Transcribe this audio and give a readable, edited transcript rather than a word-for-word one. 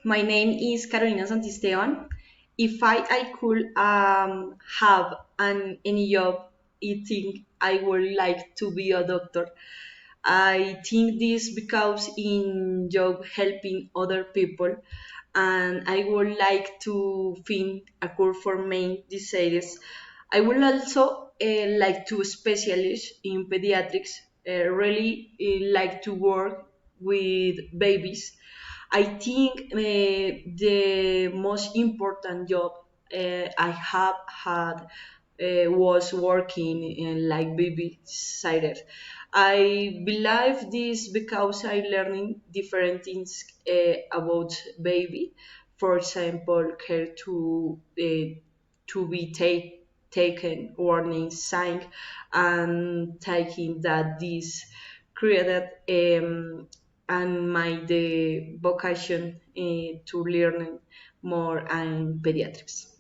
My name is Carolina Santisteban. If I could have any job, I think I would like to be a doctor. I think this because in job helping other people, and I would like to find a cure for main diseases. I would also like to specialize in pediatrics. Really like to work with babies. I think the most important job I have had was working in like babysitter. I believe this because I learning different things about baby. For example, care to be taken warning sign and taking that this created and my the vocation to learning more and pediatrics.